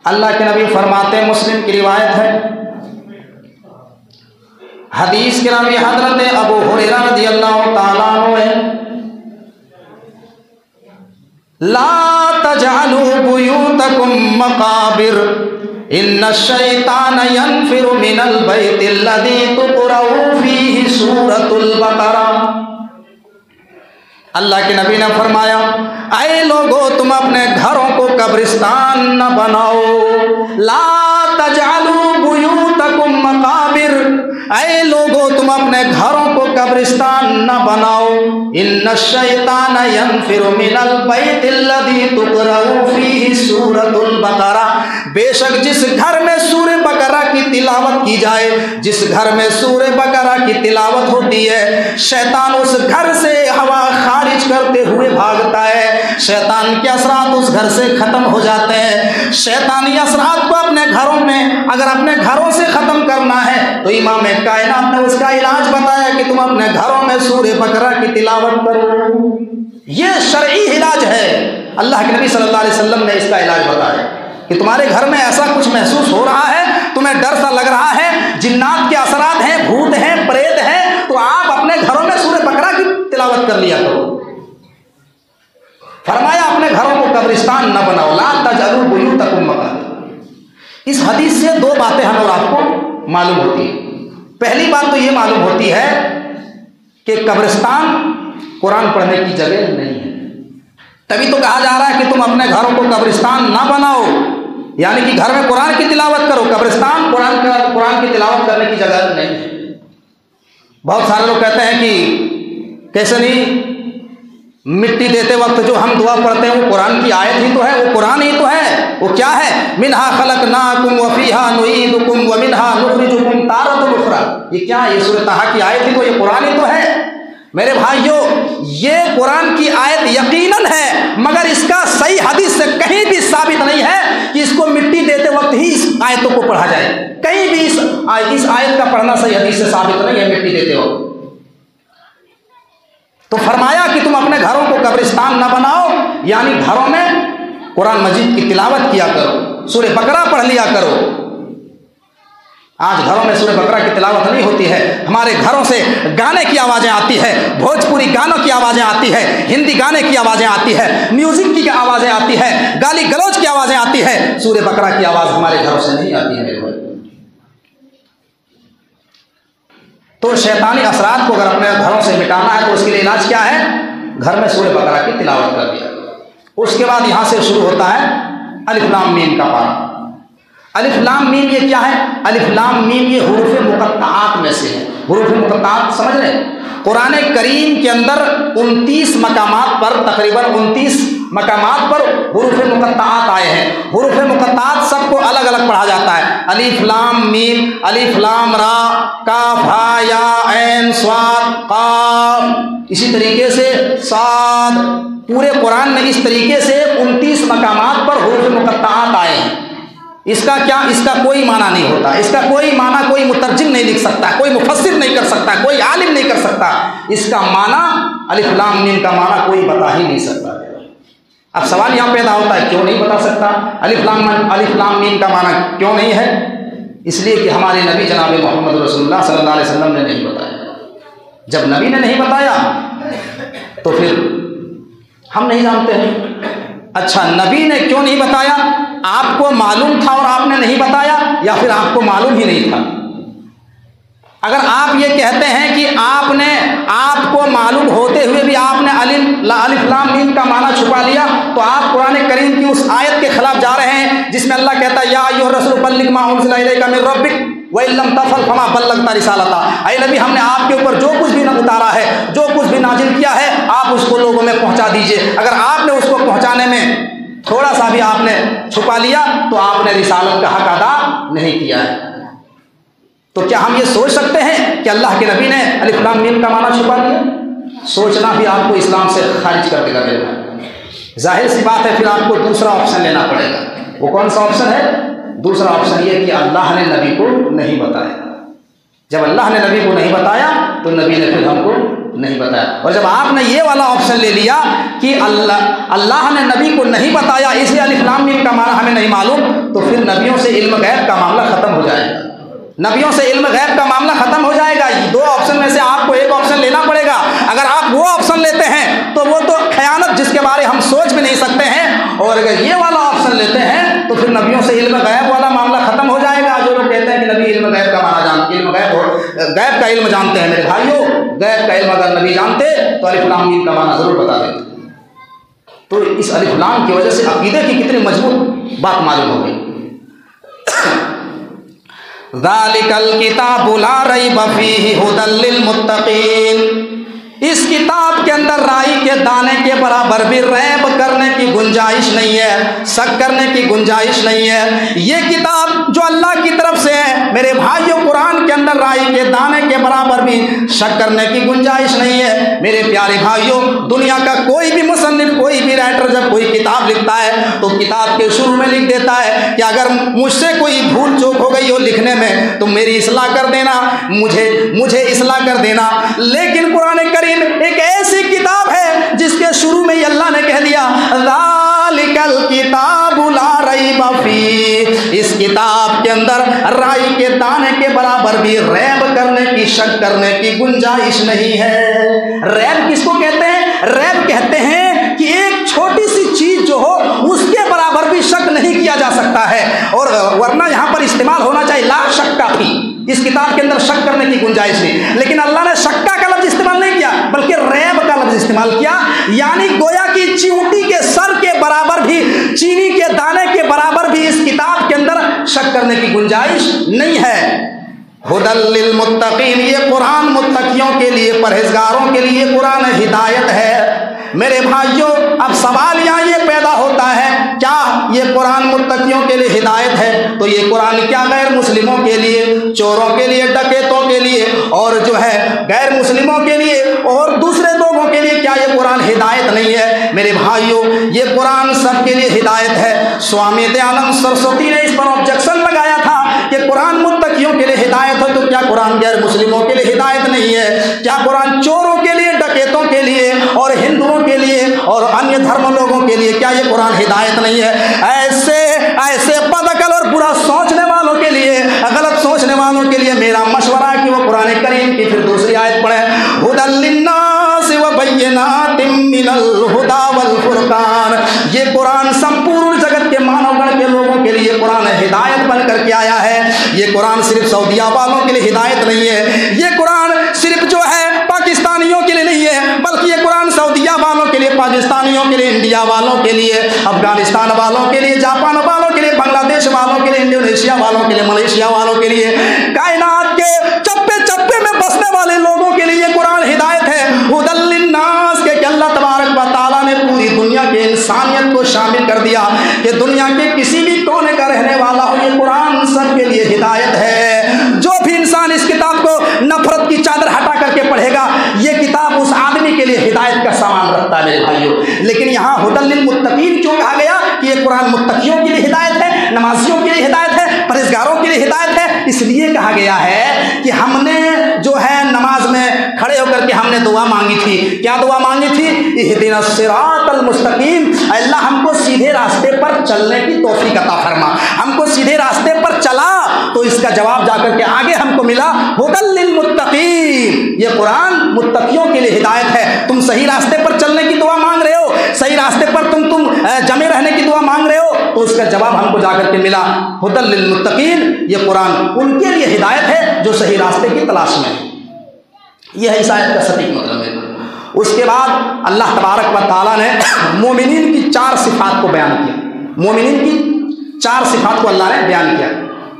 अल्लाह के नबी फरमाते, मुस्लिम की रिवायत है, हदीस के रावी हजरत अबू हुरैरा रज़ियल्लाहु ताला अन्हु है, ला तजअलू बुयूतकुम मकाबिर इन्न शैतान यनफिरु मिनल बैतिल्लज़ी तुक़रअu फ़ीहि सूरतुल बक़रा। अल्लाह के नबी ने फरमाया, ऐ लोगो तुम अपने घरों को कब्रिस्तान न बनाओ, ला तजअलू बुयूतकुम मकाबिर, ऐ लोगो तुम अपने घरों को कब्रिस्तान न बनाओ, इन्न शैतान यनफिरु मिनल बैतिल्लज़ी तुक़रअu फ़ीहि सूरतुल बक़रा। बेशक जिस घर में सूरह बकरा की तिलावत की जाए, जिस घर में सूरह बकरा की तिलावत होती है, शैतान उस घर से हवा खारिज करते हुए भागता है, शैतान के असरात उस घर से खत्म हो जाते हैं। शैतानी असरात को अपने घरों में अगर अपने घरों से खत्म करना है तो इमाम कायनात ने उसका इलाज बताया कि तुम अपने घरों में सूरह बकरा की तिलावत करो। ये शरई इलाज है, अल्लाह के नबी सल्लल्लाहु अलैहि वसल्लम ने इसका इलाज बताया कि तुम्हारे घर में ऐसा कुछ महसूस हो रहा है, तुम्हें डर सा लग रहा है, जिन्नात के असरात हैं, भूत हैं, प्रेत हैं, तो आप अपने घरों में सूरह बकरा की तिलावत कर लिया करो। फरमाया अपने घरों को कब्रिस्तान न बनाओ, ला तजअलू बुयूतकुम मकाबिर। इस हदीस से दो बातें हमें और आपको मालूम होती है। पहली बात तो ये मालूम होती है कि कब्रिस्तान कुरान पढ़ने की जगह नहीं है। तभी तो कहा जा रहा है कि तुम अपने घरों को कब्रिस्तान ना बनाओ, यानी कि घर में कुरान की तिलावत करो। कब्रिस्तान कुरान की तिलावत करने की जगह नहीं है। बहुत सारे लोग कहते हैं कि कैसे नहीं, मिट्टी देते वक्त जो हम दुआ पढ़ते हैं वो कुरान की आयत ही तो है, वो कुरान ही तो है। वो क्या है, मिनहा खलकनाकुम व फीहा नुईदुकुम व मिनहा नुखरिजुकुम तारतुन उखरा। ये क्या है, ये सूरह ताहा की आयत ही तो, ये कुरान ही तो है। मेरे भाइयों, ये कुरान की आयत यकीनन है, मगर इसका सही हदीस से कहीं भी साबित नहीं है कि इसको मिट्टी देते वक्त ही इस आयतों को पढ़ा जाए। कहीं भी इस आयत का पढ़ना सही हदीस से साबित नहीं है मिट्टी देते वक्त। तो फरमाया कि तुम अपने घरों को कब्रिस्तान न बनाओ, यानी घरों में कुरान मजीद की तिलावत किया करो, सूरह बकरा पढ़ लिया करो। आज घरों में सूरह बकरा की तिलावत नहीं होती है, हमारे घरों से गाने की आवाज़ें आती है, भोजपुरी गानों की आवाज़ें आती है, हिंदी गाने की आवाज़ें आती है, म्यूजिक की आवाज़ें आती है, गाली गलौज की आवाज़ें आती है। सूरह बकरा की आवाज़ हमारे घरों से नहीं आती है मेरे भाई। तो शैतानी असरात को अगर अपने घरों से मिटाना है तो उसके लिए इलाज क्या है, घर में सूरह बकरा की तिलावत कर दिया। उसके बाद यहाँ से शुरू होता है अलिफ लाम मीम का पारा। अलिफ लाम मीम ये क्या है, अलिफ लाम मीम ये हुरूफ मुक़त्तआत में से है। हुरूफ मुक़त्तआत समझ रहे हैं, कुरान करीम के अंदर 29 मकामात पर, तकरीबन 29 मकामात पर हुरूफ मुक़त्तआत आए हैं। हुरूफ मुक़त्तआत सबको अलग अलग पढ़ा जाता है। अलिफ लाम मीम, अलिफ लाम रा, काफ हा या ऐन स्वाद काफ, इसी तरीके से साद। पूरे कुरान में इस तरीके से 29 मकामात पर हुरूफ मुक़त्तआत आए हैं। इसका क्या, इसका कोई माना नहीं होता, इसका कोई माना कोई मुतर्जिम नहीं लिख सकता, कोई मुफस्सिर नहीं कर सकता, कोई आलिम नहीं कर सकता। इसका माना अलिफ लाम मीम का माना कोई बता ही नहीं सकता। अब सवाल यहाँ पैदा होता है, क्यों नहीं बता सकता? अलिफ लाम मीम का माना क्यों नहीं है? इसलिए कि हमारे नबी जनाब मोहम्मद रसूलुल्लाह सल्लल्लाहु अलैहि वसल्लम ने नहीं बताया। जब नबी ने नहीं बताया तो फिर हम नहीं जानते हैं। अच्छा, नबी ने क्यों नहीं बताया? आपको मालूम था और आपने नहीं बताया, या फिर आपको मालूम ही नहीं था? अगर आप ये कहते हैं कि आपको मालूम होते हुए भी आपने अलिफ लाम मीम का माना छुपा लिया, तो आप कुरान करीम की उस आयत के खिलाफ जा रहे हैं जिसमें अल्लाह कहता है या अय्युहर रसूल बल्लिग मा उनज़िला इलैका मिन रब्बिक व इन लम तफ़अल फमा बल्लगता रिसालता। ऐ नबी, हमने आपके ऊपर जो कुछ भी उतारा है, जो कुछ भी नाजिल किया है, आप उसको लोगों में पहुंचा दीजिए। अगर आपने उसको पहुंचाने में थोड़ा सा भी आपने छुपा लिया तो आपने रिसालत का हक अदा नहीं किया है। तो क्या हम ये सोच सकते हैं कि अल्लाह के नबी ने अलिफ लाम मीम का माना छुपा लिया? सोचना भी आपको इस्लाम से खारिज कर देगा मेरे भाई। जाहिर सी बात है, फिर आपको दूसरा ऑप्शन लेना पड़ेगा। वो कौन सा ऑप्शन है? दूसरा ऑप्शन ये कि अल्लाह ने नबी को नहीं बताया। जब अल्लाह ने नबी को नहीं बताया तो नबी ने फिर हमको नहीं बताया। और जब आपने ये वाला ऑप्शन ले लिया कि अल्लाह ने नबी को नहीं बताया इसलिए अलिफ लाम मीम का माना हमें नहीं मालूम, तो फिर नबियों से इल्म गैब का मामला खत्म हो जाएगा। नबियों से इल्म गैब का मामला खत्म हो जाएगा। दो ऑप्शन में से आपको एक ऑप्शन लेना पड़ेगा। अगर आप वो ऑप्शन लेते हैं तो वो तो खयानत जिसके बारे हम सोच भी नहीं सकते हैं, और अगर ये वाला ऑप्शन लेते हैं तो फिर नबियों से इल्म गैब वाला मामला खत्म हो जाएगा। जो लोग कहते हैं कि नबी इल्म गैब का माना जानते, इल्म गैब का इल्म जानते हैं, मेरे भाइयों गैब का इल्म अगर नबी जानते तो अलिफ लाम मीम का माना जरूर बता देते। तो इस अलिफ लाम की वजह से अकीदे की कितनी मजबूत बात मालूम हो गई। ज़ालिकल किताबु ला रैब फ़ीहि हुदल लिल मुत्तक़ीन, इस किताब के अंदर राई के दाने के बराबर भी रैब करने की गुंजाइश नहीं है, शक करने की गुंजाइश नहीं है। ये किताब जो अल्लाह की तरफ से है मेरे भाइयों, कुरान के अंदर राई के दाने के बराबर भी शक करने की गुंजाइश नहीं है। मेरे प्यारे भाइयों, दुनिया का कोई भी मुसन्निफ, कोई भी राइटर जब कोई किताब लिखता है तो किताब के शुरू में लिख देता है कि अगर मुझसे कोई भूल चूक हो गई हो लिखने में तो मेरी इस्लाह कर देना, मुझे इस्लाह कर देना। लेकिन कुरान एक ऐसी किताब है जिसके शुरू में ही अल्लाह ने कह दिया ज़ालिकल किताबु ला रैब फ़ीहि, इस किताब के अंदर राई के दाने के बराबर भी रैब करने की, शक करने की गुंजाइश नहीं है। रैब किसको कहते हैं? रैब कहते हैं कि एक छोटी सी चीज जो हो उसके बराबर भी शक नहीं किया जा सकता है, और वरना यहां पर इस्तेमाल होना चाहिए ला शक्का थी, इस किताब के अंदर शक करने की गुंजाइश नहीं। लेकिन अल्लाह ने शक्का का लफ्ज इस्तेमाल नहीं किया बल्कि रैब का लफ्ज इस्तेमाल किया, यानी गोया कि चींटी के सर के बराबर भी, चीनी के दाने के बराबर भी इस किताब के अंदर शक करने की गुंजाइश नहीं है। हुदल लिल मुत्तकीन, ये कुरान मुत्तकियों के लिए, परहेजगारों के लिए कुरान हिदायत है। मेरे भाइयों, अब सवाल यहाँ ये पैदा होता है, क्या ये कुरान मुत्तकियों के लिए हिदायत है? तो ये कुरान क्या गैर मुस्लिमों के लिए, चोरों के लिए, डकैतों के लिए, और जो है गैर मुस्लिमों के लिए और दूसरे लोगों के लिए क्या ये कुरान हिदायत नहीं है? मेरे भाइयों, ये कुरान सबके लिए हिदायत है। स्वामी दयानंद सरस्वती ने इस पर ऑब्जेक्शन लगाया था कि कुरान मुत्तकियों के लिए हिदायत है तो क्या कुरान गैर मुस्लिमों के लिए हिदायत नहीं है? क्या कुरान चोरों के लिए, डकैतों के लिए और हिंदुओं के लिए और अन्य धर्म लोगों के लिए क्या ये कुरान हिदायत नहीं है? ऐसे बदअकल और बुरा सोचने वालों के लिए, गलत सोचने वालों के लिए मेरा मशवरा है कि वो कुरान करीम की फिर दूसरी आयत पढ़े, हुदल लिन्नास व बय्यिनातिम मिनल हुदा वल फुरकान। ये कुरान संपूर्ण जगत के मानवगण के लोगों के लिए कुरान हिदायत बन करके आया है। ये कुरान सिर्फ सऊदिया वालों के लिए हिदायत नहीं है, ये कुरान सिर्फ जो है पाकिस्तानियों के लिए नहीं है, बल्कि ये कुरान सऊदिया वालों के लिए, पाकिस्तानियों के लिए, इंडिया वालों के लिए, अफगानिस्तान वालों के लिए, जापान वालों के लिए, बांग्लादेश वालों के लिए, इंडोनेशिया वालों के लिए, मलेशिया वालों के लिए, कायनात के चप्पे चप्पे में बसने वाले लोगों के लिए ये कुरान हिदायत है। हुदल लिन्नास के अल्लाह तबारक व तआला ने पूरी दुनिया के इंसानियत को शामिल कर दिया कि दुनिया के किसी भी कोने का रहने वाला हो, ये कुरान सबके लिए हिदायत है। जो भी इंसान इस किताब को नफरत की चादर हटा करके पढ़ेगा, ये किताब उस आदमी के लिए हिदायत का सामान रखता है मेरे भाइयों। लेकिन यहाँ हुदल लिल मुत्तकीन क्यों कहा गया कि ये कुरान मुत्तकियों के लिए हिदायत है, नमाजियों के लिए हिदायत है, परहेजगारों के लिए हिदायत है? इसलिए कहा गया है कि हमने जो है नमाज में खड़े होकर के हमने दुआ मांगी थी। क्या दुआ मांगी थी? इहदिना सिरातल मुस्तकीम, अल्लाह हमको सीधे रास्ते पर चलने की तौफीक अता फरमा, हमको सीधे रास्ते पर चला। तो इसका जवाब जाकर के आगे हमको मिला हुदल लिल मुत्तकीन, ये कुरान मुत्तकियों के लिए हिदायत है। तुम सही रास्ते पर चलने की दुआ मांग रहे हो, सही रास्ते पर तुम जमे रहने की दुआ मांग रहे हो, तो उसका जवाब हमको जाकर के मिला हुदल लिल मुत्तकीन, ये कुरान उनके लिए हिदायत है जो सही रास्ते की तलाश में है। यह इस आयत का सटीक मतलब है। उसके बाद अल्लाह तबारक व तआला ने मोमिनीन की 4 सिफात को बयान किया। मोमिनीन की 4 सिफात को अल्लाह ने बयान किया।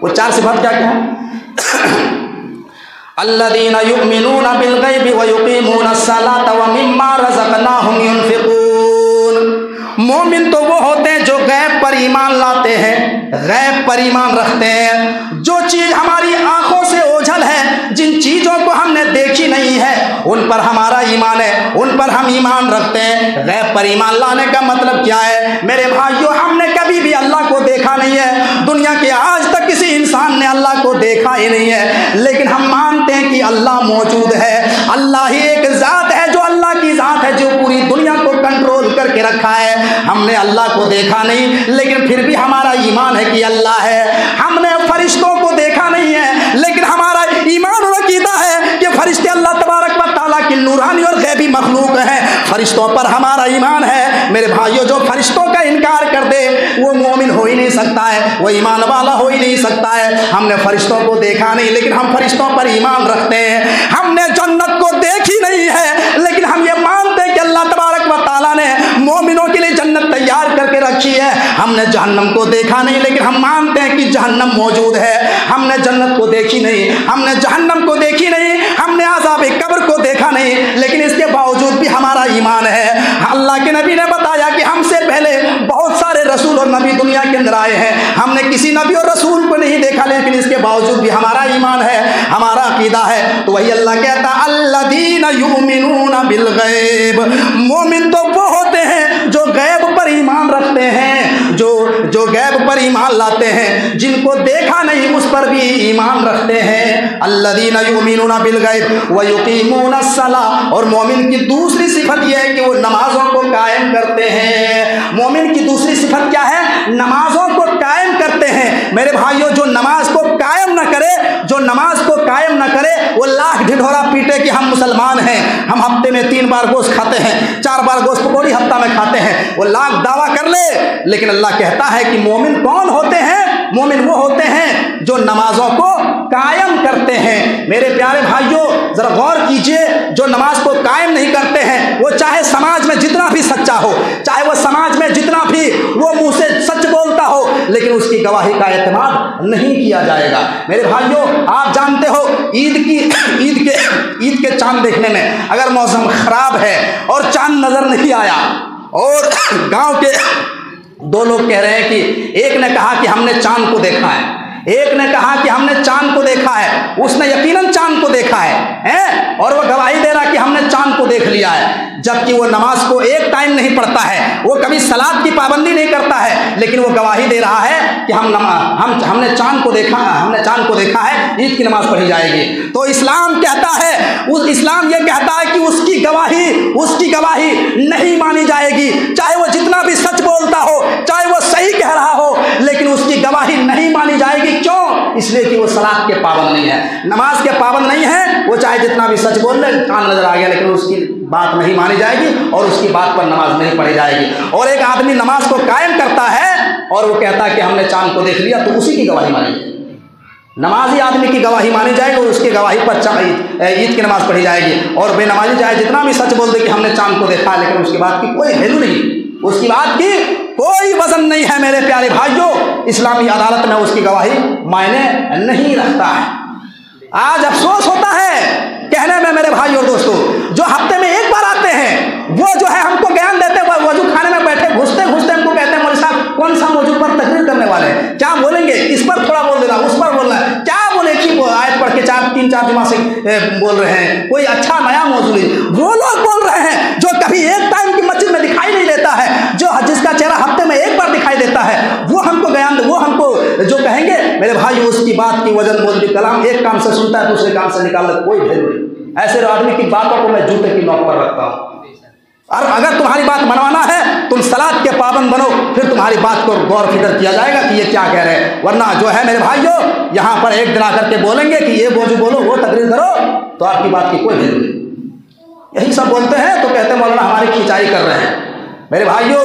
वो 4 सिफात क्या क्या है? अल्लज़ीना युमिनूना बिल गैबि व युकीमूना अस्सलाता व मिम्मा रज़क़नाहुम युनफ़िक़ून। मोमिन तो वो होते हैं जो गैब पर ईमान लाते हैं, गैब पर ईमान रखते हैं। जो चीज़ हमारी आंखों से ओझल है, जिन चीज़ों को हमने देखी नहीं है, उन पर हमारा ईमान है, उन पर हम ईमान रखते हैं। गैब पर ईमान लाने का मतलब क्या है? मेरे भाइयों, हमने कभी भी अल्लाह को देखा नहीं है, दुनिया के आज तक किसी इंसान ने अल्लाह को देखा ही नहीं है, लेकिन हम मानते हैं कि अल्लाह मौजूद है, अल्लाह ही एक ज़ात रखा है। हमने अल्लाह को देखा नहीं लेकिन फिर भी हमारा ईमान है कि अल्लाह है। हमने फरिश्तों को देखा नहीं है लेकिन हमारा ईमान और अकीदा है कि फरिश्ते अल्लाह तबारक व तआला की नूरानी और गैबी मखलूक हैं। फरिश्तों पर हमारा ईमान है। मेरे भाइयों, जो फरिश्तों का इनकार कर दे वो मोमिन हो ही नहीं सकता है, वो ईमान वाला हो ही नहीं सकता है। हमने फरिश्तों को देखा नहीं लेकिन हम फरिश्तों पर ईमान रखते हैं। हमने जन्नत को देखी नहीं है लेकिन हम ये मानते हैं कि अल्लाह तबारक व तआला ने मोमिनों के लिए जन्नत तैयार करके रखी है। हमने जहन्नम को देखा नहीं लेकिन हम मानते हैं कि जहन्नम मौजूद है। हमने जन्नत को देखी नहीं, हमने जहन्नम को देखी नहीं, हमने अज़ाब कब्र को देखा नहीं लेकिन इसके बावजूद भी हमारा ईमान है। अल्लाह के नबी ने बताया कि हमसे पहले बहुत सारे रसूल और नबी दुनिया के अंदर आए हैं, हमने किसी नबी और रसूल को नहीं देखा लेकिन इसके बावजूद भी हमारा ईमान है, हमारा अकीदा है। तो वही अल्लाह कहता है अल्लज़ीना युमिनूना बिल गैब, मोमिन तो वो होते हैं जो गैब पर ईमान रखते हैं, जो गैब पर ईमान लाते हैं, जिनको देखा नहीं उस पर भी ईमान रखते हैं। अल्लज़ीना युमिनूना बिल गैब व युकीमूना सलाह, और मोमिन की दूसरी सिफत यह है कि वो नमाजों को कायम करते हैं। मोमिन की दूसरी सिफत क्या है? नमाजों को कायम करते हैं। मेरे भाइयों, जो नमाज को कायम न करे, जो नमाज को कायम न करे वो लाख ढिढोरा पीटे कि हम मुसलमान हैं, हम हफ्ते में 3 बार गोश्त खाते हैं, 4 बार गोश्त पकौड़ी हफ्ता में खाते हैं, वो लाख दावा कर ले, लेकिन अल्लाह कहता है कि मोमिन कौन होते हैं? मोमिन वो होते हैं जो नमाजों को कायम करते हैं। मेरे प्यारे भाइयों, जरा गौर कीजिए, जो नमाज को कायम नहीं करते हैं वो चाहे समाज में जितना भी सच्चा हो, चाहे वो समाज में जितना भी वो मुंह से सच बोलता हो, लेकिन उसकी गवाही का एतमाद नहीं किया जाएगा। मेरे भाइयों, आप जानते हो ईद के चांद देखने में अगर मौसम खराब है और चांद नजर नहीं आया और गांव के 2 लोग कह रहे हैं कि एक ने कहा कि हमने चांद को देखा है, एक ने कहा कि हमने चांद को देखा है, उसने यकीनन चांद को देखा है और वह गवाही दे रहा कि हमने चांद को देख लिया है, जबकि वो नमाज को एक टाइम नहीं पढ़ता है, वो कभी सलात की पाबंदी नहीं करता है, लेकिन वो गवाही दे रहा है कि हमने चांद को देखा, हमने चांद को देखा है, ईद की नमाज पढ़ी जाएगी। तो इस्लाम कहता है, इस्लाम ये कहता है कि उसकी गवाही नहीं मानी जाएगी, चाहे वो जितना भी सच बोलता हो, चाहे वो सही कह रहा हो, लेकिन उसकी गवाही नहीं मानी जाएगी। क्यों? इसलिए कि वो सलात के पाबंद नहीं है, नमाज के पाबंद नहीं है। वो चाहे जितना भी सच बोल ले, कान नजर आ गया, लेकिन उसकी बात नहीं मानी जाएगी और उसकी बात पर नमाज नहीं पढ़ी जाएगी। और एक आदमी नमाज को कायम करता है और वो कहता है कि हमने चांद को देख लिया, तो उसी की गवाही मानी जाएगी। नमाजी आदमी की गवाही मानी जाएगी और उसकी गवाही पर ईद की नमाज पढ़ी जाएगी। और बेनमाजी चाहे जितना भी सच बोल दे कि हमने चांद को देखा, लेकिन उसकी बात की कोई वैल्यू नहीं, उसकी बात की कोई वजन नहीं है। मेरे प्यारे भाइयों, इस्लामी अदालत में उसकी गवाही मायने नहीं रखता है। आज अफसोस होता है कहने में मेरे भाई और दोस्तों, जो हफ्ते में 1 बार आते हैं वो जो है हमको ज्ञान देते हैं, वजू खाने में बैठे घुसते हमको कहते हैं मौलवी साहब कौन सा मौजूद पर तकरीर करने वाले हैं, क्या बोलेंगे, इस पर थोड़ा बोल देना, उस पर बोलना है, क्या बोले कि आयत पढ़ के 3-4 जुमा से बोल रहे हैं, कोई अच्छा नया मौजूद नहीं। वो लोग बोल रहे हैं जो कभी एक टाइम की मस्जिद में दिखाई नहीं देता है, जिसका चेहरा हफ्ते में 1 बार दिखाई देता है, वो हमको ज्ञान, वो हमको जो कहेंगे मेरे भाई, उसकी बात की वजन बोल दी, कलाम एक काम से सुनता है दूसरे काम से निकालना कोई वैल्यू नहीं। ऐसे आदमी की बातों को मैं जूते की नोक पर रखता हूँ। और अगर तुम्हारी बात मनवाना है, तुम सलात के पाबंद बनो, फिर तुम्हारी बात को गौर फिक्र किया जाएगा कि ये क्या कह रहे हैं। वरना जो है मेरे भाइयों, यहाँ पर एक दिन आकर के बोलेंगे कि ये मौजू बोलो, वो तकरीर करो, तो आपकी बात की कोई वैल्यू नहीं। यही सब बोलते हैं तो कहते हैं मौलाना हमारी खिंचाई कर रहे हैं। मेरे भाइयों,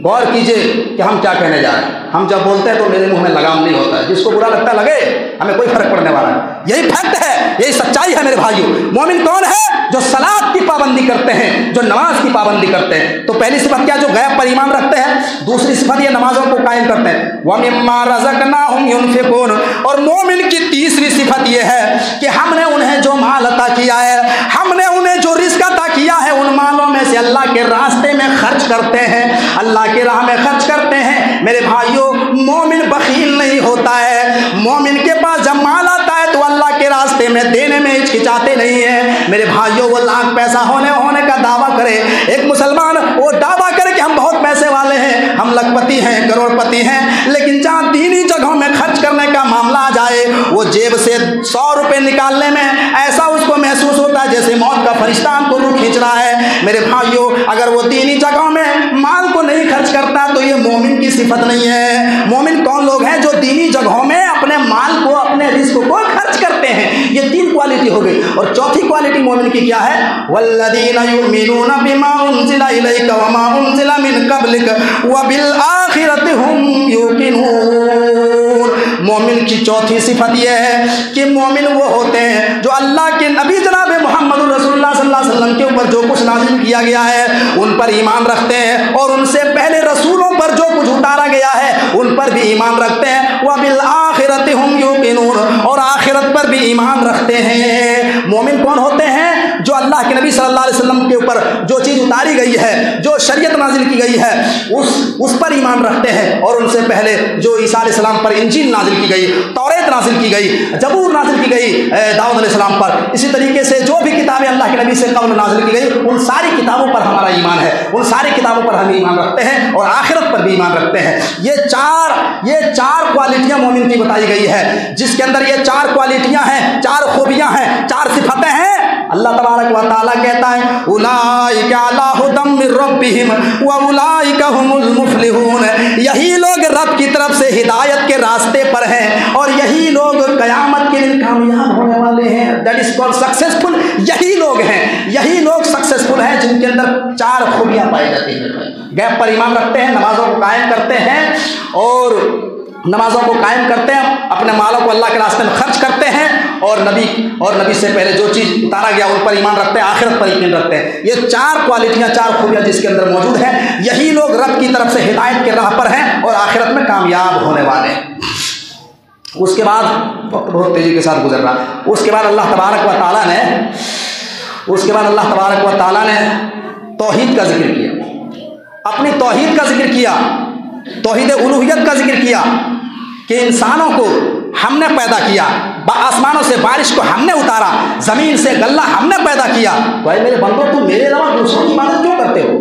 गौर कीजिए कि हम क्या कहने जा रहे हैं। हम जब बोलते हैं तो मेरे मुंह में लगाम नहीं होता है, जिसको बुरा लगता लगे, हमें कोई फर्क पड़ने वाला है। यही फैक्ट है, यही सच्चाई है मेरे भाइयों। मोमिन कौन है? जो सलात की पाबंदी करते हैं, जो नमाज की पाबंदी करते हैं। तो पहली सिफत क्या? जो गैब पर ईमान रखते हैं। दूसरी सिफत ये नमाजों को कायम करते हैं। व मिम्मा रज़क़नाहुम युनफ़िक़ून। और मोमिन की तीसरी सिफत ये है कि हमने उन्हें जो माल अता किया है, हमने उन्हें जो रिज़्क़ अता किया है, उन मालों में से अल्लाह के रास्ते में खर्च करते हैं, अल्लाह की राह में खर्च करते हैं। मेरे भाइयों, मोमिन बखील नहीं होता है। मोमिन के पास जब माल आता है तो अल्लाह के रास्ते में देने में हिचकिचाते नहीं है। मेरे भाइयों, वो लाख पैसा होने का दावा करे, एक मुसलमान वो दावा करे कि हम बहुत पैसे वाले हैं, हम लखपति हैं, करोड़पति हैं, लेकिन जहाँ दीनी जगहों में खर्च करने का मामला आ जाए, वो जेब से 100 रुपये निकालने में ऐसा उसको महसूस होता है जैसे मौत का फरिश्ता हमको रूह खींच रहा है। मेरे भाइयों, अगर वो दीनी जगहों में की सिफत नहीं है। मोमिन कौन लोग हैं? जो दीनी जगहों में अपने माल को, अपने रिस्क को खर्च करते हैं। ये 3 क्वालिटी हो गई। और चौथी क्वालिटी मोमिन की क्या है? वल्लदीना युमिनूना बिमा उनजिला इलैका वमा उनजिला मिन कब्लिक व बिल आखिरति हुम यूकिनून। मोमिन की चौथी सिफत यह है कि मोमिन वो होते हैं जो अल्लाह के नबी जनाब मोहम्मद रसूलुल्लाह सल्लल्लाहु अलैहि वसल्लम के ऊपर जो कुछ नाज़िल किया गया है उन पर ईमान रखते हैं, और उनसे पहले रसूलों पर जो कुछ उतारा गया है उन पर भी ईमान रखते हैं। व बिल आखिरति हुम यूकिनून, और आखिरत पर भी ईमान रखते हैं। मोमिन कौन होते हैं? जो अल्लाह के नबी सल्लल्लाहु अलैहि वसल्लम के ऊपर जो चीज़ उतारी गई है, जो शरीयत नाजिल की गई है, उस पर ईमान रखते हैं। और उनसे पहले जो ईसा अलैहिस्सलाम पर इंजील नाजिल की गई, तौरात नाजिल की गई, जबूर नाजिल की गई दाऊद अलैहिस्सलाम पर, इसी तरीके से जो भी किताबें अल्लाह के नबी से कब्ल नाजिल की गई उन सारी किताबों पर हमारा ईमान है। उन सारी किताबों पर हम ईमान रखते हैं और आखिरत पर भी ईमान रखते हैं। ये चार क्वालिटियाँ मोमिन की बताई गई है, जिसके अंदर ये 4 क्वालिटियाँ हैं, 4 खूबियाँ हैं, 4 सिफतें हैं। अल्लाह तबारक व तआला कहता है उलाइका अला हुदम मिर रब्बिहिम व उलाइका हुमुल मुफ्लिहून। यही लोग रब की तरफ से हिदायत के रास्ते पर हैं और यही लोग क़यामत के दिन कामयाब होने वाले हैं। That is called successful. यही लोग हैं, यही लोग सक्सेसफुल हैं जिनके अंदर 4 खूबियाँ पाई जाती हैं। गैब पर ईमान रखते हैं, नमाजों को कायम करते हैं और नमाजों को कायम करते हैं, अपने मालों को अल्लाह के रास्ते में खर्च करते हैं, और नबी से पहले जो चीज़ उतारा गया उन पर ईमान रखते हैं, आखिरत पर यकीन रखते हैं। ये 4 क्वालिटियाँ, 4 खूबियाँ जिसके अंदर मौजूद हैं, यही लोग रब की तरफ से हिदायत के राह पर हैं और आखिरत में कामयाब होने वाले हैं। उसके बाद वक्त बहुत तेज़ी के साथ गुजर रहा। उसके बाद अल्लाह तबारक व तआला ने तौहीद का जिक्र किया, अपनी तौहीद का जिक्र किया, तौहीद उलूहियत का जिक्र किया कि इंसानों को हमने पैदा किया, आसमानों से बारिश को हमने उतारा, ज़मीन से गल्ला हमने पैदा किया। भाई मेरे बंदो, तुम मेरे अलावा दूसरों की इबादत क्यों करते हो?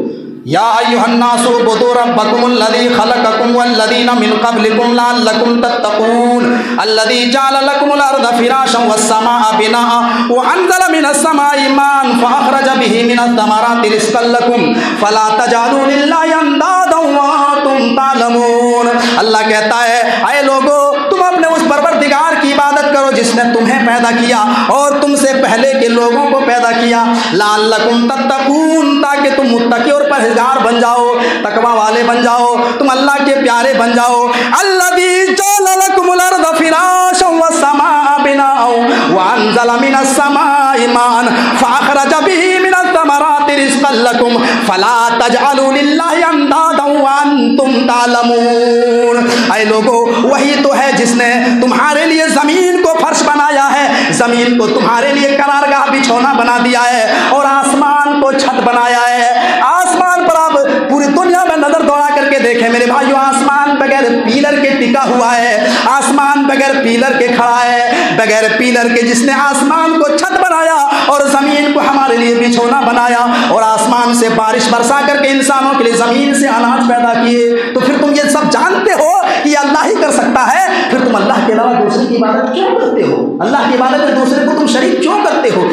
या अय्युहन्नासु उब्दू रब्बकुमुल्लज़ी खलक़कुम वल्लज़ीना मिन क़ब्लिकुम लअल्लकुम तत्तक़ून अल्लज़ी जअला लकुमुल अर्ज़ फ़िराशन वस्समाअ बिनाअ व अंज़ला मिनस समाइ माअन फ़अख़रज बिही मिनस समराति रिज़क़न लकुम फ़ला तजअलू लिल्लाहि अंदादन व अंतुम तालमून। अल्लाह कहता है, ऐ लोगों, तुम अपने उस परवरदिगार की इबादत करो जिसने तुम्हें पैदा किया और तुमसे पहले के लोगों को पैदा किया। लअल्लकुम तत्तक़ून, ताकि तुम मुत्तकी और परहेज़गार बन जाओ, तकवा वाले बन जाओ, तुम अल्लाह के प्यारे बन जाओ। अल्लज़ी जअला लकुमुल अर्ज़ फ़िराशन वस्समाअ बिनाअ व अंज़ला मिनस समाइ माअन फ़अख़रज बिही मिनस समराति रिज़क़न लकुम फ़ला तजअलू लिल्लाहि अंदादन व अंतुम तालमून। ऐ लोगों, वही तो है जिसने तुम्हारे लिए ज़मीन को फर्श बनाया है, ज़मीन को तुम्हारे लिए करारगाह बिछौना बना दिया है, और आसमान को छत बनाया है। आसमान पर आप पूरी दुनिया में नजर दौड़ा करके देखें मेरे भाइयों, आसमान बगैर पीलर के टिका हुआ है, आसमान बगैर पीलर के खड़ा है। बगैर पीलर के जिसने आसमान को छत बनाया और ज़मीन को हमारे लिए बिछौना बनाया और आसमान से बारिश बरसा करके इंसानों के लिए ज़मीन से अनाज पैदा किए, तो फिर तुम ये सब जानते हो कि अल्लाह ही कर सकता है, फिर तुम अल्लाह के अलावा दूसरे की इबादत क्यों करते हो? अल्लाह की इबादत में दूसरे को तुम शरीक क्यों करते हो?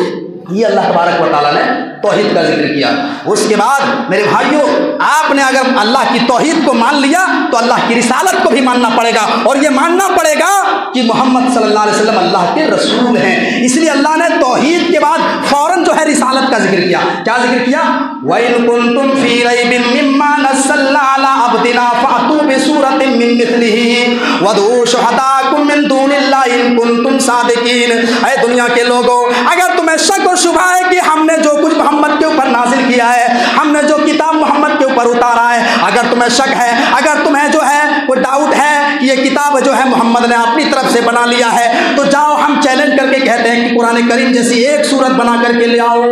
ये अल्लाह तबारक व तआला ने तौहीद का जिक्र किया। उसके बाद मेरे भाइयों, आपने अगर अल्लाह की तौहीद को मान लिया तो अल्लाह की रिसालत को भी मानना पड़ेगा, और ये मानना पड़ेगा कि मोहम्मद सल्लल्लाहु अलैहि वसल्लम अल्लाह के रसूल हैं। इसलिए अल्लाह ने तौहीद के बाद फौरन जो है रिसालत का जिक्र किया। क्या जिक्र किया? व इन कुंतुम फी रैबिन मिम्मा नज़्ज़लना अला अब्दिना फ़अतू बिसूरतिन मिन मिस्लिही वदू शुहदाकुम मिन दूनिल्लाहि इन कुंतुम सादिकीन। ऐ दुनिया के लोगों, अगर तुम्हें शक और शुबहा है कि हमने जो कुछ मोहम्मद के ऊपर नाजिल किया है, हमने जो किताब मोहम्मद के ऊपर उतारा है, अगर तुम्हें शक है, अगर तुम्हें जो है कोई डाउट है कि ये किताब जो है मोहम्मद ने अपनी तरफ से बना लिया है, तो जाओ हम चैलेंज करके कहते हैं कि कुरान करीम जैसी एक सूरत बना करके ले आओ,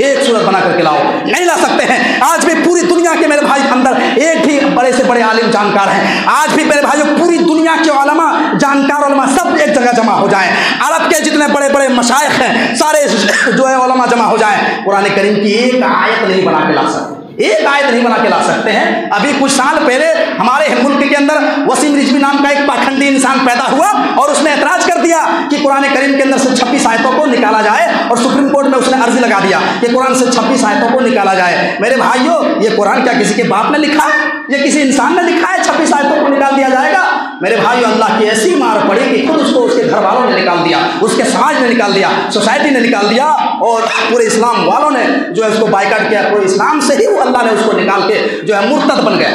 एक सूरत बना करके लाओ। नहीं ला सकते हैं। आज भी पूरी दुनिया के मेरे भाई अंदर एक भी बड़े से बड़े आलिम जानकार हैं। आज भी मेरे भाइयों पूरी दुनिया के उलमा, जानकार उलमा सब एक जगह जमा हो जाएं, अरब के जितने बड़े बड़े मशाइख हैं सारे जो है उलमा जमा हो जाएं, कुरान करीम की एक आयत नहीं बना के ला सकते, एक आयत नहीं बना के ला सकते हैं। अभी कुछ साल पहले हमारे मुल्क के अंदर वसीम रिजवी नाम का एक पाखंडी इंसान पैदा हुआ और उसने एतराज कर दिया कि कुरान करीम के अंदर से 26 आयतों को निकाला जाए और सुप्रीम कोर्ट में उसने अर्जी लगा दिया कि कुरान से 26 आयतों को निकाला जाए। मेरे भाइयों, ये कुरान क्या किसी के बाप ने लिखा है? ये किसी इंसान ने लिखा है 26 आयतों को निकाल दिया जाएगा? मेरे भाइयों, अल्लाह की ऐसी मार पड़ी कि खुद उसको उसके घर वालों ने निकाल दिया, उसके समाज ने निकाल दिया, सोसाइटी ने निकाल दिया, और पूरे इस्लाम वालों ने जो है उसको बाइकाट किया। पूरे इस्लाम से ही वो अल्लाह ने उसको निकाल के जो है मुर्तद बन गया,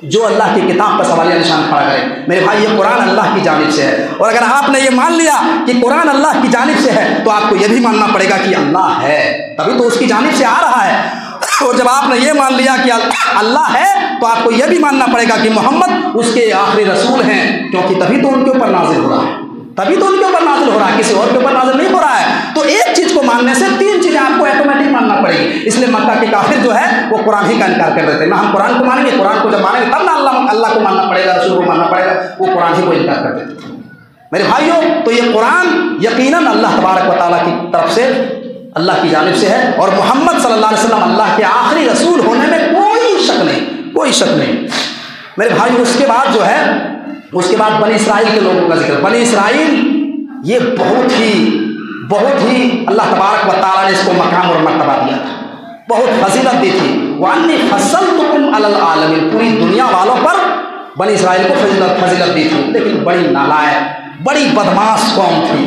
जो अल्लाह की किताब पर सवालिया निशान खड़ा करे। मेरे भाई, ये कुरान अल्लाह की जानिब से है, और अगर आपने ये मान लिया कि कुरान अल्लाह की जानिब से है तो आपको ये भी मानना पड़ेगा कि अल्लाह है, तभी तो उसकी जानिब से आ रहा है। और जब आपने ये मान लिया कि अल्लाह है तो आपको यह भी मानना पड़ेगा कि मोहम्मद उसके आखिरी रसूल हैं, क्योंकि तभी तो उनके ऊपर नाजिल हो रहा है, तभी तो उनके ऊपर नाजिल हो रहा है, किसी और के ऊपर नाजिल नहीं हो रहा है। तो एक चीज को मानने से 3 चीजें आपको ऑटोमेटिक मानना पड़ेगी। इसलिए मक्का के काफिर जो है वो कुरान ही का इनकार कर देते हैं। ना हम कुरान को मानेंगे, कुरान को जब मानेंगे तब ना अल्लाह को मानना पड़ेगा, रसूल को मानना पड़ेगा, वो कुरान ही को इनकार कर देते थे। मेरे भाइयों, तो ये कुरान यकीनन अल्लाह तबारक व तआला की तरफ से, अल्लाह की जानिब से है, और मोहम्मद सल्लल्लाहु अलैहि वसल्लम अल्लाह के आखिरी रसूल होने में कोई शक नहीं, कोई शक नहीं। मेरे भाई, उसके बाद जो है, उसके बाद बनी इसराइल के लोगों का जिक्र। बनी इसराइल ये बहुत ही अल्लाह तबारक व तआला ने इसको मकाम और मर्तबा दिया था, बहुत फजीलत दी थी। वान्नी फज़्ज़लतुकुम अलल आलमीन, पूरी दुनिया वालों पर बनी इसराइल को फजीलत दी थी। लेकिन बड़ी नालायक, बड़ी बदमाश कौम थी,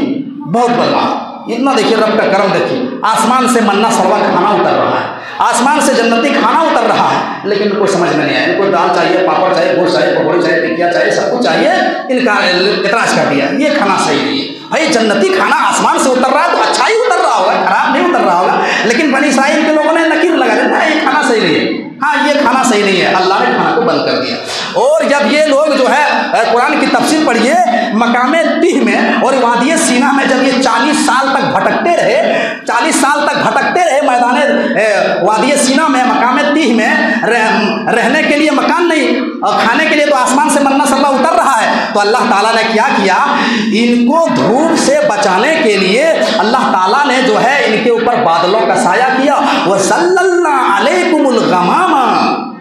बहुत बदमाश। इतना देखिए, रब का करम देखिए, आसमान से मन्ना सलवा खाना उतर रहा है, आसमान से जन्नती खाना उतर रहा है, लेकिन इनको समझ में नहीं आया। इनको दाल चाहिए, पापड़ चाहिए, गोश्त चाहिए, पकौड़ी चाहिए, टिकिया चाहिए, सब कुछ चाहिए। इनका इतराज कर दिया, ये खाना सही नहीं है। भाई, जन्नती खाना आसमान से उतर रहा है तो अच्छा ही उतर रहा होगा, खराब नहीं उतर रहा होगा। लेकिन बनी इसराइल के लोगों ने नकीर लगा दिया, ये खाना सही नहीं है, हाँ ये खाना सही नहीं है। अल्लाह ने खाना को बंद कर दिया। और जब ये लोग जो है कुरान की तफसीर पढ़िए, मकामे तीह में और वादिये सीना में जब ये 40 साल तक भटकते रहे, 40 साल तक भटकते रहे मैदान वादिये सीना में, मकामे तीह में रहने के लिए मकान नहीं और खाने के लिए तो आसमान से मन्ना सल्ला उतर रहा है। तो अल्लाह ताला ने क्या किया, इनको धूप से बचाने के लिए अल्लाह ताला ने जो है इनके ऊपर बादलों का साया किया। वह सल्लल्ला अलैकुमुल गमामा,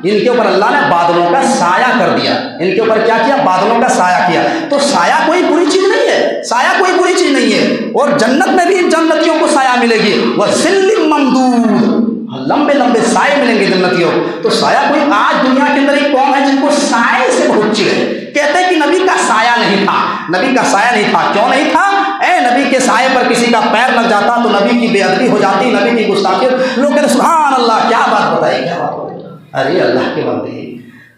इनके ऊपर अल्लाह ने बादलों का साया कर दिया। इनके ऊपर क्या किया, बादलों का साया किया। तो साया कोई बुरी चीज नहीं है, साया कोई बुरी चीज नहीं है। और जन्नत में भी इन जन्नतियों को साया मिलेगी, वह सिल्लिम ममदूद, लंबे लंबे साए मिलेंगे जन्नतियों। तो साया कोई, आज दुनिया के अंदर एक कौम है जिनको साए से बहुत चिढ़ है, कहते हैं कि नबी का साया नहीं था, नबी का साया नहीं था। क्यों नहीं था? नबी के साये पर किसी का पैर लग जाता तो नबी की बेअदबी हो जाती, नबी की गुस्ताखी। लोग कहते सुभान अल्लाह, क्या बात बताई, क्या बात बताई। अरे अल्लाह के बंदे,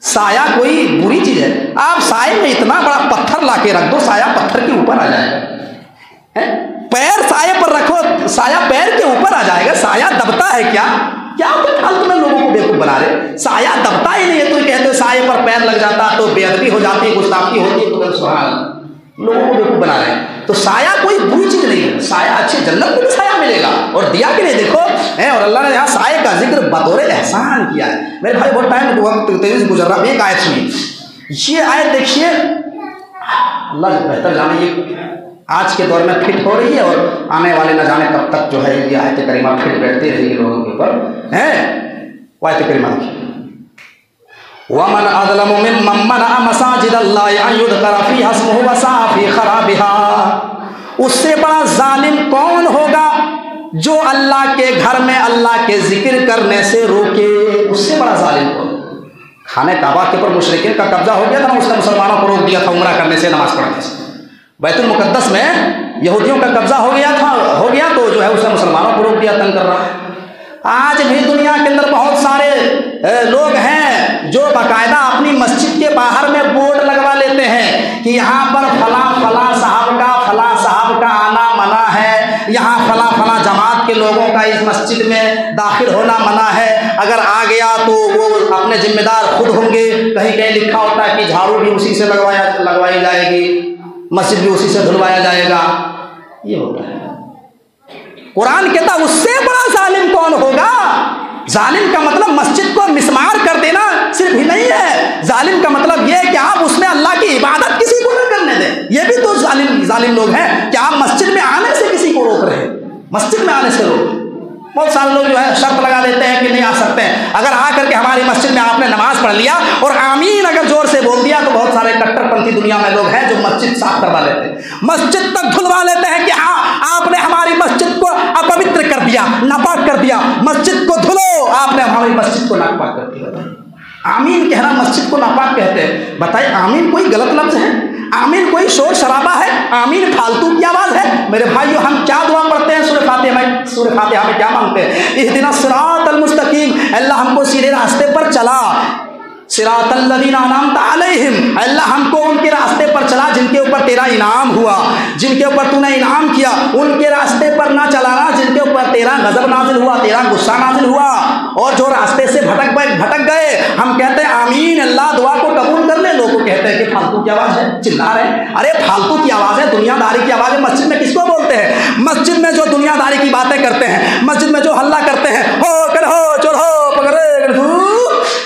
साया कोई बुरी चीज है? आप साये में इतना बड़ा पत्थर लाके रख दो, साया पत्थर के ऊपर आ जाएगा। पैर साये पर रखो, साया पैर के ऊपर आ जाएगा। साया दबता है क्या? क्या फालतू में लोगों को बेवकूफ बना रहे? साया दबता ही नहीं है, तो कहते साये पर पैर लग जाता तो बेअदबी हो जाती, गुस्ताखी होती, तो सुभान, लोगों को बेवकूफ बना रहे हैं। तो साया कोई बुरी चीज नहीं है, साया अच्छी, जन्नत में भी साया मिलेगा और दिया कि नहीं देखो है। और अल्लाह ने यहाँ साये का जिक्र बतौर एहसान किया है। मेरे भाई बहुत टाइम वक्त तेजी से गुजर रहा, एक आयत सुनिए। ये आयत देखिए, अल्लाह बेहतर जाने ये आज के दौर में फिट हो रही है और आने वाले न जाने कब तक जो है ये आयत करीमा फिट बैठती रहेगी लोगों के ऊपर है। आयत करीमा वमन अज़लमु मिम्मन मनअ मसाजिदल्लाहि अन युज़करा फ़ीहा इस्मुहु व सअ फ़ी ख़राबिहा, उससे बड़ा जालिम कौन होगा जो अल्लाह के घर में अल्लाह के जिक्र करने से रोके। उससे बड़ा जालिम कौन? खाने काबा के ऊपर मुशरिकीन का कब्जा हो गया था ना, उसने मुसलमानों को रोक दिया था उम्रा करने से, नमाज पढ़ने से। बैतुल मुक़द्दस में यहूदियों का कब्जा हो गया तो जो है उसने मुसलमानों को रोक दिया, तंग कर रहा है। आज भी दुनिया के अंदर बहुत सारे लोग हैं जो बाकायदा अपनी मस्जिद के बाहर में बोर्ड लगवा लेते हैं कि यहाँ पर फला साहब का आना मना है, यहाँ फला जमात के लोगों का इस मस्जिद में दाखिल होना मना है, अगर आ गया तो वो अपने जिम्मेदार खुद होंगे। कहीं कहीं लिखा होता है कि झाड़ू भी उसी से लगवाई जाएगी, मस्जिद भी उसी से धुलवाया जाएगा। ये होता है। कुरान कहता उससे बड़ा जालिम कौन होगा? जालिम का मतलब मस्जिद को मिसमार कर देना सिर्फ ही नहीं है, जालिम का मतलब यह है कि आप उसमें अल्लाह की इबादत किसी को न करने दें। ये भी तो जालिम लोग हैं कि आप मस्जिद में आने से किसी को रोक रहे हैं, मस्जिद में आने से रोक। बहुत सारे लोग जो है शर्त लगा देते हैं कि नहीं आ सकते हैं। अगर आ करके हमारी मस्जिद में आपने नमाज पढ़ लिया और आमीन अगर जोर से बोल दिया तो बहुत सारे कट्टरपंथी दुनिया में लोग हैं जो मस्जिद साफ करवा लेते हैं, मस्जिद तक धुलवा लेते हैं कि हाँ आपने हमारी मस्जिद को अपवित्र कर दिया, नापाक कर दिया, मस्जिद को धुलो, आपने हमारी मस्जिद को नापाक कर दिया। आमीन कहना मस्जिद को नापाक कहते हैं। बताइए आमीन कोई गलत लफ्ज है? आमीन कोई शोर शराबा है? आमीन फालतू की आवाज है? मेरे भाइयों हम क्या दुआ पढ़ते हैं सूरह फातिहा में क्या मांगते हैं? इहदिना सिरातल मुस्तकीम, अल्लाह हमको सीधे रास्ते पर चला, सिरातल लज़ीना अनअमता अलैहिम, अल्लाह हमको उनके रास्ते पर चला जिनके ऊपर तेरा इनाम हुआ, जिनके ऊपर तूने इनाम किया, उनके रास्ते पर ना चलाना जिनके ऊपर तेरा गजब नाजिल हुआ, तेरा गुस्सा नाजिल हुआ, और जो रास्ते से भटक गए। हम कहते हैं आमीन, अल्लाह दुआ को कबूल कर ले। लोगों कहते हैं कि फालतू की आवाज़ है, चिल्ला रहे हैं। अरे फालतू की आवाज़ है, दुनियादारी की आवाज़ है। मस्जिद में किसको बोलते हैं? मस्जिद में जो दुनियादारी की बातें करते हैं, मस्जिद में जो हल्ला करते हैं, हो कर हो चढ़ो पकड़े,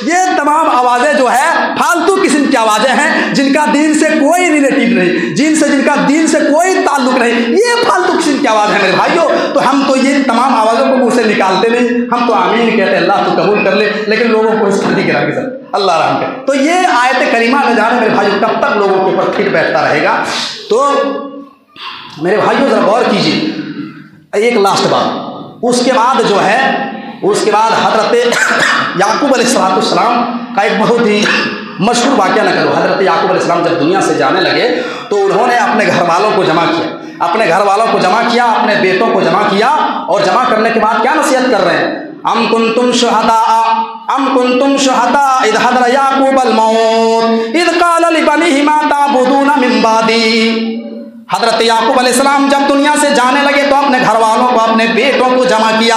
ये तमाम आवाज़ें जो है फालतू किस्म की आवाज़ें हैं जिनका दीन से कोई रिलेटिव नहीं, जिनका दीन से कोई ताल्लुक नहीं, ये फालतू किस्म की आवाज़ है मेरे भाइयों। तो हम तो ये तमाम आवाज़ों को मुँह से निकालते नहीं, हम तो आमीन कहते हैं अल्लाह तो कबूल कर ले, लेकिन लोगों को इस शादी करा के सब अल्लाह रहम करे। तो ये आयत करीमा न जाने मेरे भाइयों कब तक लोगों के ऊपर फिट बैठता रहेगा। तो मेरे भाइयों ज़रा गौर कीजिए, एक लास्ट बात, उसके बाद जो है हज़रत याकूब अलैहिस्सलाम का एक बहुत ही मशहूर वाक़या न करो। हज़रत याकूब अलैहिस्सलाम जब दुनिया से जाने लगे तो उन्होंने अपने घर वालों को जमा किया, अपने बेटों को जमा किया, और जमा करने के बाद क्या नसीहत कर रहे हैं? अम कुंतुम शुहदा इद हदर याकूबल मौत इद क़ाल लिबनीहि मा ताबुदूना मिन बादी। हज़रत याकूब अलैहिस्सलाम जब दुनिया से जाने लगे तो अपने घर वालों को, अपने बेटों को जमा किया,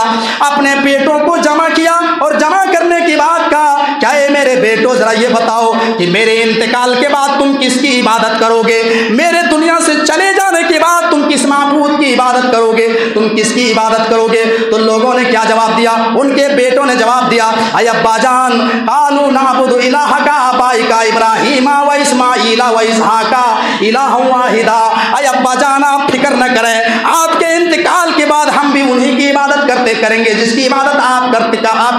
और जमा करने के बाद कहा, क्या है मेरे बेटों ज़रा ये बताओ कि मेरे इंतकाल के बाद तुम किसकी इबादत करोगे? मेरे दुनिया से चले जाने के बाद तुम किस माबूद की इबादत करोगे? तुम किसकी इबादत करोगे? तो लोगों ने क्या जवाब दिया? उनके बेटों ने जवाब दिया, अय अब्बा जान, क़ालू नअबुदु इलाहका अबाइका इब्राहीमा व इस्माईला व इसहाका इलाहन वाहिदा। अब्बा जान आप फिक्र न करें, आपके इंतकाल के बाद हम भी उन्हीं की इबादत करेंगे जिसकी इबादत आप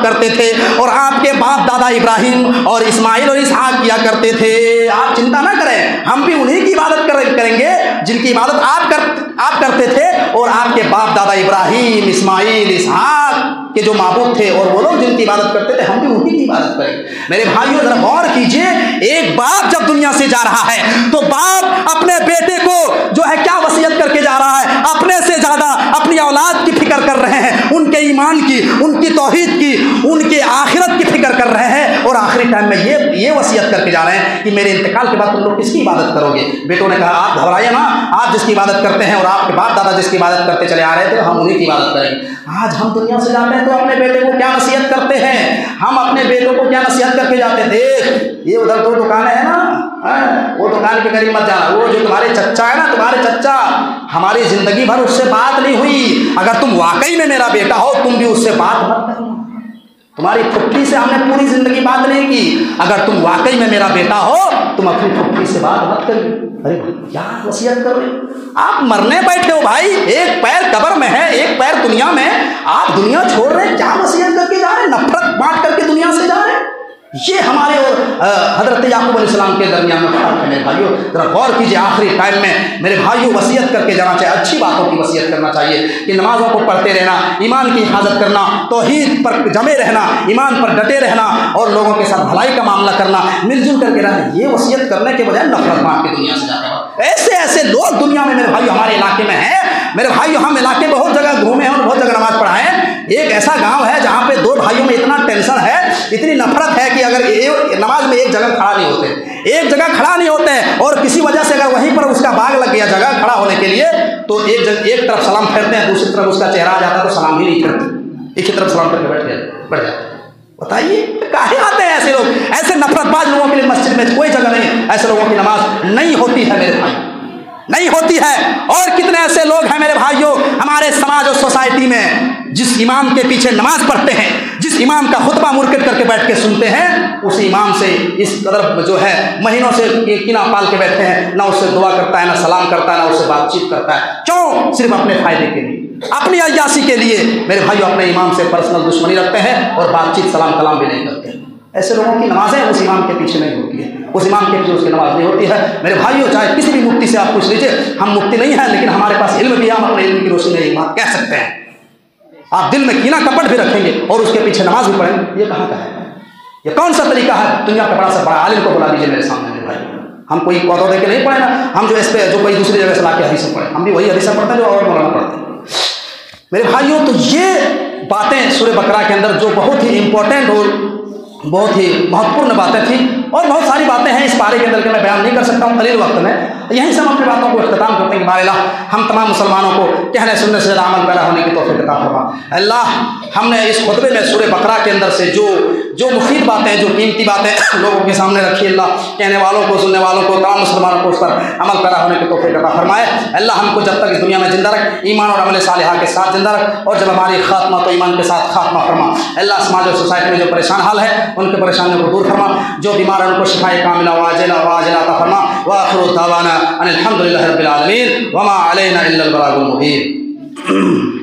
करते थे और आपके बाप दादा इब्राहिम और इस्माइल और इसहाक किया करते थे। आप चिंता ना करें, हम भी उन्हीं की इबादत करेंगे जिनकी इबादत आप करते थे, और आपके बाप दादा इब्राहिम, इस्माइल, इसहाक के जो माबूद थे और वो लोग जिनकी इबादत करते थे, हम भी उन्हीं की इबादत करेंगे। मेरे भाइयों जरा गौर कीजिए, एक बाप जब दुनिया से जा रहा है तो बाप अपने बेटे को जो है क्या वसीयत करके जा रहा है? अपने से ज्यादा अपनी औलाद की फिक्र कर रहे हैं, उनके ईमान की, उनकी तौहीद की, उनके आखिरत की फिक्र कर रहे हैं, और आखिरी टाइम में ये वसीयत करके जा रहे हैं कि मेरे इंतकाल के बाद तुम लोग किसकी इबादत करोगे? बेटों ने कहा आप घबराइए ना, आप जिसकी इबादत करते हैं और आपके बाप दादा जिसकी इबादत करते चले आ रहे थे, हम उन्हीं की इबादत करेंगे। आज हम दुनिया से जाते हैं तो अपने बेटे को क्या नसीहत करते हैं? हम अपने बेटों को क्या नसीहत करके जाते हैं? देख ये उधर 2 दुकानें हैं ना, वो दुकान के करीब मत जाना, वो जो तुम्हारे चच्चा है ना, तुम्हारे चच्चा, हमारी जिंदगी भर उससे बात नहीं हुई, अगर तुम वाकई में मेरा बेटा हो तुम भी उससे बात मत करना। तुम्हारी फुफ्फी से हमने पूरी जिंदगी बात नहीं की, अगर तुम वाकई में मेरा बेटा हो तुम अपनी फुफ्फी से बात मत करिए। अरे क्या वसीयत कर रहे हो? आप मरने बैठे हो भाई, एक पैर कब्र में है, एक पैर दुनिया में, आप दुनिया छोड़ रहे हैं, क्या वसीयत करके जा रहे हैं? नफरत बांट करके दुनिया से जा रहे हैं। ये हमारे और हज़रत याकूब अलैहिस्सलाम के दरमियान में फ़र्क है मेरे भाइयों। जरा गौर कीजिए, आखिरी टाइम में मेरे भाइयों वसीयत करके जाना चाहिए, अच्छी बातों की वसीयत करना चाहिए कि नमाज़ों को पढ़ते रहना, ईमान की हिफाजत करना, तौहीद पर जमे रहना, ईमान पर डटे रहना, और लोगों के साथ भलाई का मामला करना, मिलजुल करके रहना। ये वसीयत करने के बजाय नफरत बांट के दुनिया से जाते हैं। ऐसे लोग दुनिया में मेरे भाइयों हमारे इलाके में हैं। मेरे भाइयों हम इलाके बहुत जगह घूमे हैं और बहुत जगह नमाज़ पढ़ाए हैं। एक ऐसा गाँव है जहाँ पे 2 भाइयों में इतना टेंशन है, इतनी नफरत है कि अगर नमाज में एक जगह खड़ा नहीं होते, और किसी वजह से अगर वहीं पर उसका बाग लग गया जगह खड़ा होने के लिए, तो एक तरफ सलाम फेरते हैं, दूसरी तरफ उसका चेहरा आ जाता है तो सलाम ही नहीं फेरते, एक ही तरफ सलाम करके बैठ जाते। बताइए काहे आते हैं ऐसे लोग? ऐसे नफरतबाज लोगों के लिए मस्जिद में कोई जगह नहीं, ऐसे लोगों की नमाज नहीं होती है मेरे भाई, नहीं होती है। और कितने ऐसे लोग हैं मेरे भाइयों हमारे समाज और सोसाइटी में जिस इमाम के पीछे नमाज पढ़ते हैं, जिस इमाम का खुतबा मुरकत करके बैठ के सुनते हैं, उस इमाम से इस कदर जो है महीनों से किना पाल के बैठे हैं, ना उससे दुआ करता है, ना सलाम करता है, ना उससे बातचीत करता है। क्यों? सिर्फ अपने फायदे के लिए, अपनी अय्यासी के लिए मेरे भाइयों अपने इमाम से पर्सनल दुश्मनी रखते हैं और बातचीत सलाम कलाम भी नहीं करते। ऐसे लोगों की नमाजें उस इमाम के पीछे नहीं होती है, उस इमाम के पीछे उसकी नमाज नहीं होती है। मेरे भाइयों, चाहे किसी भी मुफ्ती से आप पूछ लीजिए, हम मुफ्ती नहीं हैं, लेकिन हमारे पास इल्म भी है, हम अपने इल्म की रोशनी में ये बात कह सकते हैं। आप दिल में कीना कपट भी रखेंगे और उसके पीछे नमाज भी पढ़ेंगे, ये कहाँ का है? ये कौन सा तरीका है? दुनिया का बड़ा से बड़ा आलिम को बुला लीजिए मेरे सामने मेरे भाई, हम कोई पौधा दे के नहीं पढ़े ना, हम जो इस पे जो कोई दूसरी जगह से ला के हदीसें पढ़े, हम भी वही हदीसें पढ़ते हैं जो और मौलाना पढ़ते हैं। मेरे भाइयों, तो ये बातें सूरह बकरा के अंदर जो बहुत ही इंपॉर्टेंट और बहुत ही महत्वपूर्ण बातें थी, और बहुत सारी बातें हैं इस पारे के अंदर के मैं बयान नहीं कर सकता हूँ कलील वक्त में। यहीं से हम अपनी बातों को इख्तिताम करते हैं कि बारिल्लाह हम तमाम मुसलमानों को कहने सुनने से अमल पैदा होने की तौफीक अता फरमा। अल्लाह, हमने इस खुतबे में सूरह बकरा के अंदर से जो मुफीद बातें, जो कीमती बातें लोगों के सामने रखी, अल्लाह कहने वालों को, सुनने वालों को, तमाम मुसलमानों को उस पर अमल पैदा होने की तौफीक अता फरमाए। अल्लाह हमको जब तक इस दुनिया में जिंदा रख, ईमान और अमल सालिहा के साथ जिंदा रख, और जब हमारी खात्मा तो ईमान के साथ खात्मा फरमा। अल्लाह समाज और सोसाइटी में जो परेशान हाल है उनके परेशानियों को दूर फरमा, जो बीमार है उनको शिफाए कामिला वाजिला अता फरमा। व आखिरु दावाना अनिल हम्दुलिल्लाहि रब्बिल आलमीन व मा अलैना इल्लल बलागुल मुबीन।